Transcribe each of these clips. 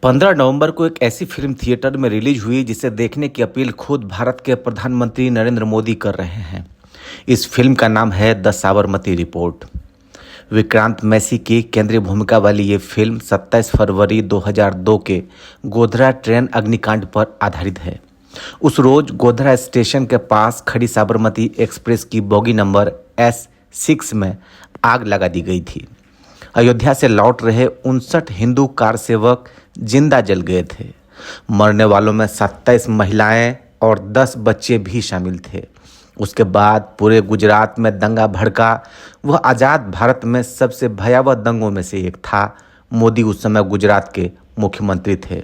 15 नवंबर को एक ऐसी फिल्म थिएटर में रिलीज हुई जिसे देखने की अपील खुद भारत के प्रधानमंत्री नरेंद्र मोदी कर रहे हैं। इस फिल्म का नाम है द साबरमती रिपोर्ट। विक्रांत मैसी की केंद्रीय भूमिका वाली ये फिल्म 27 फरवरी 2002 के गोधरा ट्रेन अग्निकांड पर आधारित है। उस रोज गोधरा स्टेशन के पास खड़ी साबरमती एक्सप्रेस की बोगी नंबर S6 में आग लगा दी गई थी। अयोध्या से लौट रहे 59 हिंदू कार सेवक जिंदा जल गए थे। मरने वालों में 27 महिलाएं और 10 बच्चे भी शामिल थे। उसके बाद पूरे गुजरात में दंगा भड़का। वह आज़ाद भारत में सबसे भयावह दंगों में से एक था। मोदी उस समय गुजरात के मुख्यमंत्री थे।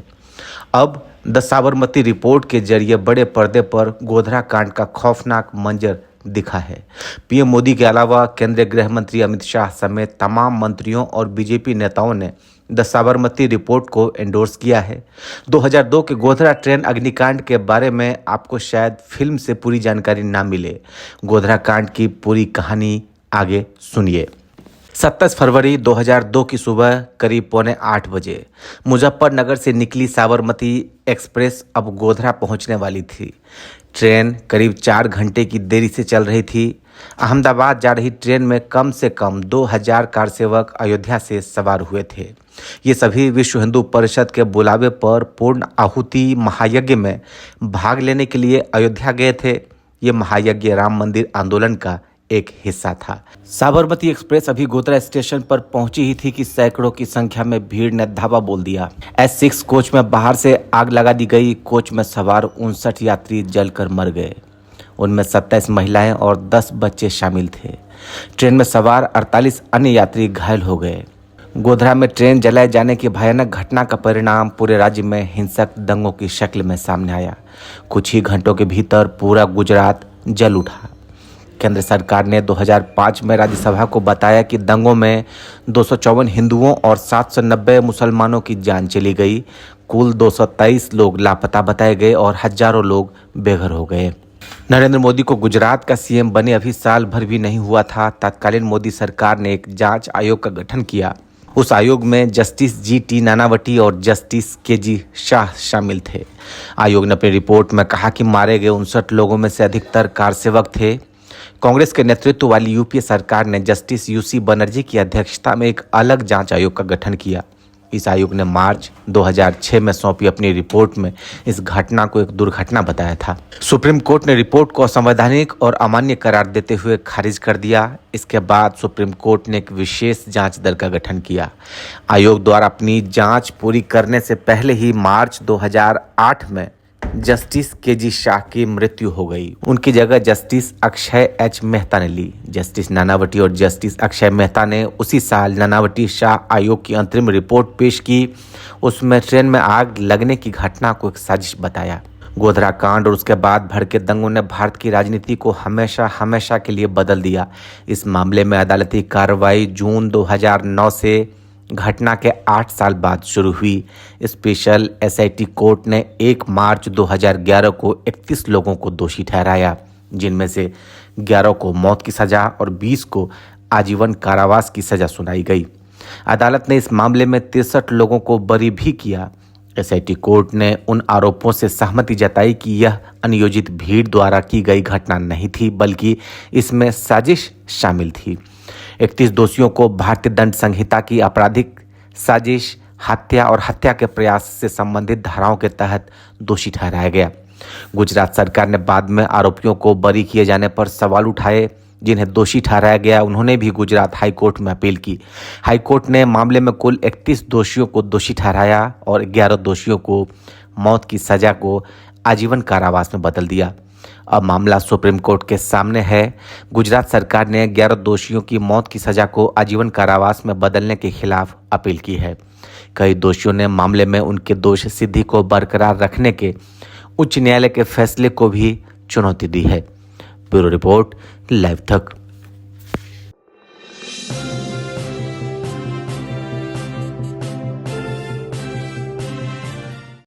अब द साबरमती रिपोर्ट के जरिए बड़े पर्दे पर गोधरा कांड का खौफनाक मंजर दिखा है। पीएम मोदी के अलावा केंद्रीय गृह मंत्री अमित शाह समेत तमाम मंत्रियों और बीजेपी नेताओं ने द साबरमती रिपोर्ट को एंडोर्स किया है। 2002 के गोधरा ट्रेन अग्निकांड के बारे में आपको शायद फिल्म से पूरी जानकारी ना मिले। गोधरा कांड की पूरी कहानी आगे सुनिए। 27 फरवरी 2002 की सुबह करीब 7:45 बजे मुजफ्फरनगर से निकली साबरमती एक्सप्रेस अब गोधरा पहुंचने वाली थी। ट्रेन करीब 4 घंटे की देरी से चल रही थी। अहमदाबाद जा रही ट्रेन में कम से कम 2000 कार सेवक अयोध्या से सवार हुए थे। ये सभी विश्व हिंदू परिषद के बुलावे पर पूर्ण आहुति महायज्ञ में भाग लेने के लिए अयोध्या गए थे। ये महायज्ञ राम मंदिर आंदोलन का एक हिस्सा था। साबरमती एक्सप्रेस अभी गोधरा स्टेशन पर पहुंची ही थी कि सैकड़ों की संख्या में भीड़ ने धावा बोल दिया। S6 कोच में बाहर से आग लगा दी गई। कोच में सवार 59 यात्री जलकर मर गए। उनमें 27 महिलाएं और 10 बच्चे शामिल थे। ट्रेन में सवार 48 अन्य यात्री घायल हो गए। गोधरा में ट्रेन जलाए जाने की भयानक घटना का परिणाम पूरे राज्य में हिंसक दंगों की शक्ल में सामने आया। कुछ ही घंटों के भीतर पूरा गुजरात जल उठा। केंद्र सरकार ने 2005 में राज्यसभा को बताया कि दंगों में 254 हिंदुओं और 790 मुसलमानों की जान चली गई। कुल 223 लोग लापता बताए गए और हजारों लोग बेघर हो गए। नरेंद्र मोदी को गुजरात का सीएम बने अभी साल भर भी नहीं हुआ था। तत्कालीन मोदी सरकार ने एक जांच आयोग का गठन किया। उस आयोग में जस्टिस GT नानावटी और जस्टिस KG शाह शामिल थे। आयोग ने अपनी रिपोर्ट में कहा कि मारे गए 59 लोगों में से अधिकतर कार सेवक थे। कांग्रेस के नेतृत्व वाली UPA सरकार ने जस्टिस UC बनर्जी की अध्यक्षता में एक अलग जांच आयोग का गठन किया। इस आयोग ने मार्च 2006 में सौंपी अपनी रिपोर्ट में इस घटना को एक दुर्घटना बताया था। सुप्रीम कोर्ट ने रिपोर्ट को असंवैधानिक और अमान्य करार देते हुए खारिज कर दिया। इसके बाद सुप्रीम कोर्ट ने एक विशेष जांच दल का गठन किया। आयोग द्वारा अपनी जांच पूरी करने से पहले ही मार्च 2008 में जस्टिस KG शाह की मृत्यु हो गई। उनकी जगह जस्टिस अक्षय H मेहता ने ली। जस्टिस नानावटी और जस्टिस अक्षय मेहता ने उसी साल नानावटी शाह आयोग की अंतरिम रिपोर्ट पेश की। उसमें ट्रेन में आग लगने की घटना को एक साजिश बताया। गोधरा कांड और उसके बाद भड़के दंगों ने भारत की राजनीति को हमेशा के लिए बदल दिया। इस मामले में अदालती कार्रवाई जून 2009 से घटना के 8 साल बाद शुरू हुई। स्पेशल SIT कोर्ट ने 1 मार्च 2011 को 31 लोगों को दोषी ठहराया, जिनमें से 11 को मौत की सजा और 20 को आजीवन कारावास की सजा सुनाई गई। अदालत ने इस मामले में 63 लोगों को बरी भी किया। SIT कोर्ट ने उन आरोपों से सहमति जताई कि यह अनियोजित भीड़ द्वारा की गई घटना नहीं थी, बल्कि इसमें साजिश शामिल थी। 31 दोषियों को भारतीय दंड संहिता की आपराधिक साजिश, हत्या और हत्या के प्रयास से संबंधित धाराओं के तहत दोषी ठहराया गया। गुजरात सरकार ने बाद में आरोपियों को बरी किए जाने पर सवाल उठाए। जिन्हें दोषी ठहराया गया उन्होंने भी गुजरात हाई कोर्ट में अपील की। हाई कोर्ट ने मामले में कुल 31 दोषियों को दोषी ठहराया और 11 दोषियों को मौत की सजा को आजीवन कारावास में बदल दिया। अब मामला सुप्रीम कोर्ट के सामने है। गुजरात सरकार ने 11 दोषियों की मौत की सजा को आजीवन कारावास में बदलने के खिलाफ अपील की है। कई दोषियों ने मामले में उनके दोष सिद्धि को बरकरार रखने के उच्च न्यायालय के फैसले को भी चुनौती दी है। ब्यूरो रिपोर्ट, लाइव तक।